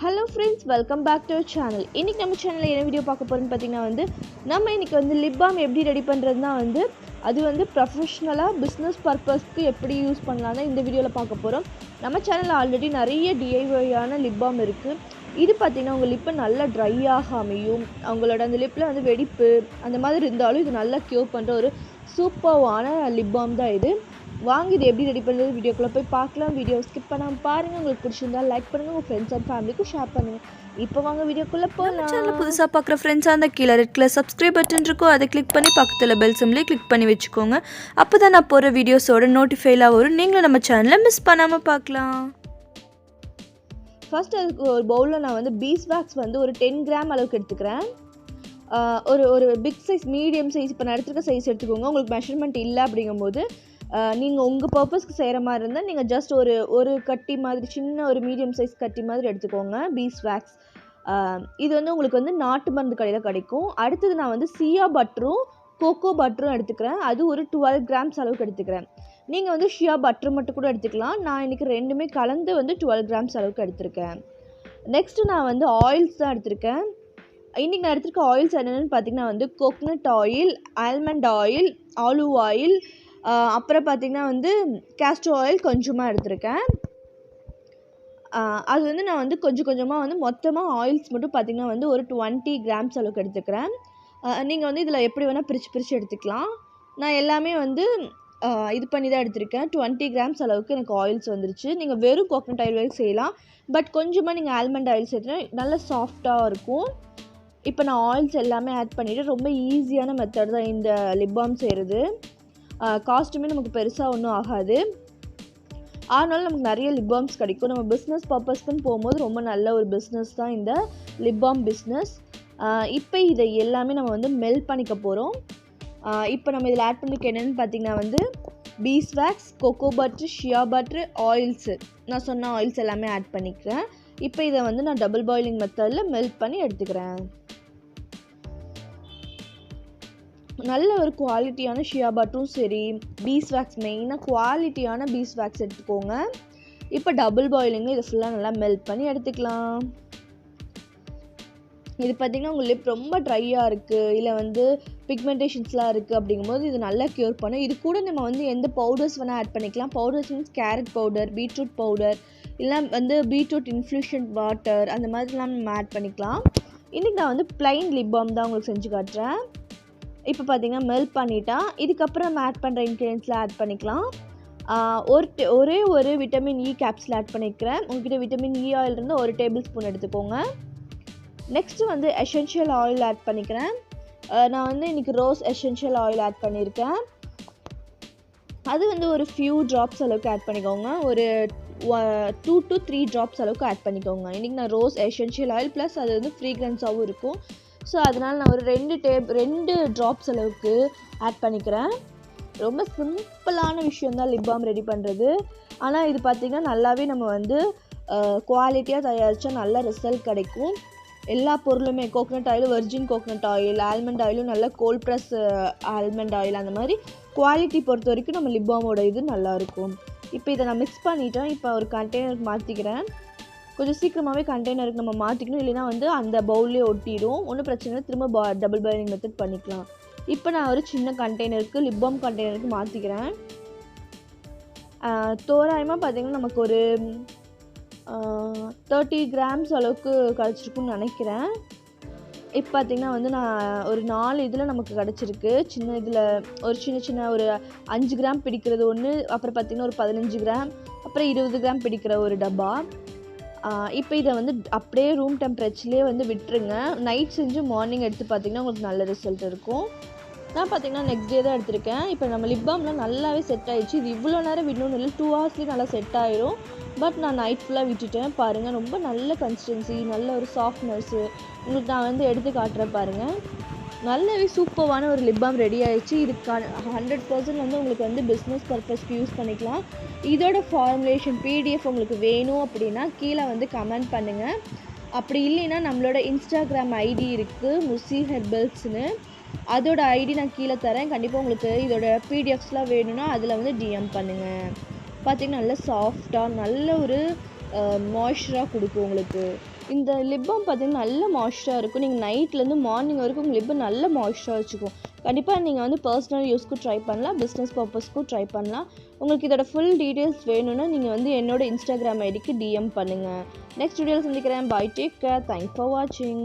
Hello friends, welcome back to our channel. இன்னைக்கு நம்ம சேனல்ல என்ன வீடியோ பார்க்க போறோம்னு பாத்தீங்கன்னா நம்ம இன்னைக்கு லிப் பாம் எப்படி ரெடி பண்றதுன்னா அது ப்ரொஃபஷனலா பிசினஸ் பர்பஸ்க்கு எப்படி யூஸ் பண்ணலாம்னு இந்த வீடியோல பார்க்க போறோம். நம்ம சேனல்ல ஆல்ரெடி நிறைய DIY ஆன லிப் பாம் இருக்கு. இது பாத்தீங்கன்னா உங்க லிப் நல்லா ட்ரை ஆகாமையும் அவங்களோட அந்த லிப்ல வெடிப்பு அந்த மாதிரி இருந்தாலும் இது நல்லா கியூர் பண்ற ஒரு சூப்பரான லிப் பாம் தான் இது. வாங்க இது எப்படி ரெடி பண்ணுறது வீடியோக்குள்ளே போய் பார்க்கலாம். வீடியோ ஸ்கிப் பண்ணாமல் பாருங்கள். உங்களுக்கு பிடிச்சிருந்தா லைக் பண்ணுங்கள், உங்கள் ஃப்ரெண்ட்ஸ் அண்ட் ஃபேமிலிக்கும் ஷேர் பண்ணுங்கள். இப்போ வாங்க வீடியோக்குள்ளே போகலாம். சேனல் புதுசாக பார்க்குற ஃப்ரெண்ட்ஸாக அந்த கீழே ரெட் கலர் சப்ஸ்கிரைப் பட்டன் இருக்கும், அதை கிளிக் பண்ணி பக்கத்தில் பெல் சிம்லேயே கிளிக் பண்ணி வச்சுக்கோங்க. அப்போ தான் நான் போகிற வீடியோஸோட நோட்டிஃபைலாக வரும், நீங்களும் நம்ம சேனலை மிஸ் பண்ணாமல் பார்க்கலாம். ஃபர்ஸ்ட் அதுக்கு ஒரு பவுலில் நான் பீஸ் வேக்ஸ் ஒரு 10 கிராம் அளவுக்கு எடுத்துக்கிறேன். ஒரு பிக் சைஸ் மீடியம் சைஸ் இப்போ நான் எடுத்துருக்க சைஸ் எடுத்துக்கோங்க. உங்களுக்கு மெஷர்மெண்ட் இல்லை அப்படிங்கும்போது நீங்கள் உங்கள் பர்பஸ்க்கு செய்கிற மாதிரி இருந்தால் நீங்கள் ஜஸ்ட் ஒரு கட்டி மாதிரி சின்ன ஒரு மீடியம் சைஸ் கட்டி மாதிரி எடுத்துக்கோங்க பீஸ் வேக்ஸ். இது உங்களுக்கு நாட்டு மருந்து கடையில் கிடைக்கும். அடுத்தது நான் சியா பட்டரும் கோகோ பட்டரும் எடுத்துக்கிறேன். அது ஒரு 12 கிராம்ஸ் அளவுக்கு எடுத்துக்கிறேன். நீங்கள் ஷியா பட்டர் மட்டும் கூட எடுத்துக்கலாம். நான் இன்றைக்கி ரெண்டுமே கலந்து 12 கிராம்ஸ் அளவுக்கு எடுத்திருக்கேன். நெக்ஸ்ட்டு நான் ஆயில்ஸ் தான் எடுத்திருக்கேன். இன்றைக்கி நான் எடுத்துருக்க ஆயில்ஸ் என்னென்னு பார்த்தீங்கன்னா coconut oil, almond oil, olive oil, அப்புறம் பார்த்திங்கன்னா கேஸ்டர் ஆயில் கொஞ்சமாக எடுத்திருக்கேன். அது நான் கொஞ்சம் கொஞ்சமாக மொத்தமாக ஆயில்ஸ் மட்டும் பார்த்திங்கன்னா ஒரு 20 கிராம்ஸ் அளவுக்கு எடுத்துக்கிறேன். நீங்கள் இதில் எப்படி வேணால் பிரித்து எடுத்துக்கலாம். நான் எல்லாமே இது பண்ணி தான் எடுத்திருக்கேன். 20 கிராம்ஸ் அளவுக்கு எனக்கு ஆயில்ஸ் வந்துருச்சு. நீங்கள் வெறும் கோகனட் ஆயில் வரைக்கும் செய்யலாம், பட் கொஞ்சமாக நீங்கள் ஆல்மண்ட் ஆயில் சேர்த்துனா நல்லா சாஃப்டாக இருக்கும். இப்போ நான் ஆயில்ஸ் எல்லாமே ஆட் பண்ணிவிட்டு ரொம்ப ஈஸியான மெத்தட் தான் இந்த லிப் பாம் செய்கிறது. காஸ்ட்டுமே நமக்கு பெருசாக ஒன்றும் ஆகாது. ஆனாலும் நமக்கு நிறைய லிப் பாம்ஸ் கிடைக்கும். நம்ம பிஸ்னஸ் பர்பஸ்க்குன்னு போகும்போது ரொம்ப நல்ல ஒரு பிஸ்னஸ் தான் இந்த லிப் பாம் பிஸ்னஸ். இப்போ இதை எல்லாமே நம்ம மெல்ட் பண்ணிக்க போகிறோம். இப்போ நம்ம இதில் ஆட் பண்ணிக்க என்னென்னு பார்த்தீங்கன்னா பீஸ் வேக்ஸ், கோகோ பட்ரு, ஷியா பட்ரு, ஆயில்ஸு, நான் சொன்ன ஆயில்ஸ் எல்லாமே ஆட் பண்ணிக்கிறேன். இப்போ இதை நான் டபுள் பாயிலிங் மெத்தடில் மெல்ட் பண்ணி எடுத்துக்கிறேன். நல்ல ஒரு குவாலிட்டியான ஷியா பட்டரும் சரி, பீஸ் வேக்ஸ், மெயினாக குவாலிட்டியான பீஸ் வேக்ஸ் எடுத்துக்கோங்க. இப்போ டபுள் பாயிலிங்கில் இதை ஃபுல்லாக நல்லா மெல்ட் பண்ணி எடுத்துக்கலாம். இது பார்த்திங்கன்னா உங்கள் லிப் ரொம்ப ட்ரையாக இருக்குது, இல்லை பிக்மெண்டேஷன்ஸ்லாம் இருக்குது அப்படிங்கும்போது இது நல்லா க்யூர் பண்ணும். இது கூட நம்ம எந்த பவுடர்ஸ் வேணால் ஆட் பண்ணிக்கலாம். Powders means carrot powder, beetroot powder, இல்லை பீட்ரூட் இன்ஃப்யூஷன் வாட்டர், அந்த மாதிரிலாம் நம்ம ஆட் பண்ணிக்கலாம். இன்றைக்கி நான் ப்ளைன் லிப் பாம் தான் உங்களுக்கு செஞ்சு காட்டுறேன். இப்போ பார்த்தீங்கன்னா மெல்ட் பண்ணிட்டா இதுக்கப்புறம் நம்ம ஆட் பண்ணுற இன்க்ரீடியன்ட்ஸ்லாம் ஆட் பண்ணிக்கலாம். ஒரே ஒரு விட்டமின் இ கேப்சூல் ஆட் பண்ணிக்கிறேன். உங்கள்கிட்ட விட்டமின் இ ஆயில் இருந்து 1 டேபிள் ஸ்பூன் எடுத்துக்கோங்க. நெக்ஸ்ட்டு எசென்ஷியல் ஆயில் ஆட் பண்ணிக்கிறேன். நான் இன்றைக்கி ரோஸ் எசென்ஷியல் ஆயில் ஆட் பண்ணியிருக்கேன். அது ஒரு ஃபியூ ட்ராப்ஸ் அளவுக்கு ஆட் பண்ணிக்கோங்க. ஒரு 2 to 3 ட்ராப்ஸ் அளவுக்கு ஆட் பண்ணிக்கோங்க. இன்றைக்கி நான் ரோஸ் எசென்ஷியல் ஆயில் ப்ளஸ் அது ஃப்ரீக்ரன்ஸாகவும் இருக்கும். ஸோ அதனால் நான் ஒரு 2 ட்ராப்ஸ் அளவுக்கு ஆட் பண்ணிக்கிறேன். ரொம்ப சிம்பிளான விஷயந்தான் லிப் பாம் ரெடி பண்ணுறது. ஆனால் இது பார்த்திங்கன்னா நல்லாவே நம்ம குவாலிட்டியாக தயாரித்தா நல்ல ரிசல்ட் கிடைக்கும். எல்லா பொருளுமே coconut oil, virgin coconut oil, almond ஆயிலும் நல்ல கோல்ட் ப்ரெஸ் ஆல்மண்ட் ஆயில், அந்த மாதிரி குவாலிட்டி பொறுத்த வரைக்கும் நம்ம லிப் பாமோட இது நல்லாயிருக்கும். இப்போ இதை நான் மிக்ஸ் பண்ணிவிட்டேன். இப்போ ஒரு கண்டெய்னருக்கு மாற்றிக்கிறேன். கொஞ்சம் சீக்கிரமாகவே கண்டெய்னருக்கு நம்ம மாற்றிக்கணும், இல்லைனா அந்த பவுல்லே ஒட்டிடும். ஒன்றும் பிரச்சனை இல்லை, திரும்ப டபுள் பாயிலிங் மெத்தட் பண்ணிக்கலாம். இப்போ நான் ஒரு சின்ன கண்டெய்னருக்கு, லிப் பாம் கண்டெய்னருக்கு மாற்றிக்கிறேன். தோராயமாக பார்த்திங்கன்னா நமக்கு ஒரு 30 கிராம்ஸ் அளவுக்கு கிடச்சிருக்குன்னு நினைக்கிறேன். இப்போ பார்த்திங்கன்னா நான் ஒரு 4 இதில் நமக்கு கிடச்சிருக்கு. சின்ன இதில் ஒரு சின்ன ஒரு 5 கிராம் பிடிக்கிறது ஒன்று, அப்புறம் பார்த்திங்கன்னா ஒரு 15 கிராம், அப்புறம் 20 கிராம் பிடிக்கிற ஒரு டப்பா. இப்போ இதை அப்படியே ரூம் டெம்பரேச்சர்லேயே விட்டுருங்க. நைட் செஞ்சு மார்னிங் எடுத்து பார்த்திங்கன்னா உங்களுக்கு நல்ல ரிசல்ட் இருக்கும். நான் பார்த்திங்கன்னா நெக்ஸ்ட் டே தான் எடுத்திருக்கேன். இப்போ நம்ம லிப் பாம்லாம் நல்லாவே செட் ஆகிடுச்சு. இது இவ்வளோ நேரம் விடணும்னு இல்லை, 2 ஹவர்ஸ்லேயே நல்லா செட் ஆகிடும். பட் நான் நைட் ஃபுல்லாக விட்டுட்டேன். பாருங்கள், ரொம்ப நல்ல கன்சிஸ்டன்சி, நல்ல ஒரு சாஃப்ட்னஸ்ஸு. உங்களுக்கு நான் எடுத்து காட்டுறேன் பாருங்கள். நல்லாவே சூப்பரான ஒரு லிப் பாம் ரெடி ஆகிடுச்சு. இதுக்கான 100% உங்களுக்கு பிஸ்னஸ் பர்பஸ்க்கு யூஸ் பண்ணிக்கலாம். இதோட ஃபார்முலேஷன் PDF உங்களுக்கு வேணும் அப்படின்னா கீழே கமெண்ட் பண்ணுங்கள். அப்படி இல்லைன்னா நம்மளோட இன்ஸ்டாகிராம் ஐடி இருக்குது, முசி ஹெர்பல்ஸ்னு. அதோட ஐடி நான் கீழே தரேன். கண்டிப்பாக உங்களுக்கு இதோட PDFஸ்லாம் வேணும்னா அதில் DM பண்ணுங்கள். பார்த்திங்கன்னா நல்லா சாஃப்டாக நல்ல ஒரு மாய்ஸ்சராக கொடுக்கும் உங்களுக்கு. இந்த லிப் பாம் பார்த்தீங்கன்னா நல்ல மாய்ஸ்சராக இருக்கும். நீங்கள் நைட்லேருந்து மார்னிங் வரைக்கும் உங்கள் லிப்பை நல்ல மாய்ஸ்சராக வச்சுக்கும். கண்டிப்பாக நீங்கள் வந்து பர்சனல் யூஸ்க்கும் ட்ரை பண்ணலாம், பிஸ்னஸ் பர்பஸ்க்கும் ட்ரை பண்ணலாம். உங்களுக்கு இதோட ஃபுல் டீட்டெயில்ஸ் வேணும்னா நீங்கள் வந்து என்னோட இன்ஸ்டாகிராம் ஐடிக்கு DM பண்ணுங்கள். நெக்ஸ்ட் வீடியோவில் சந்திக்கிறேன். Bye, take care, thanks for வாட்சிங்.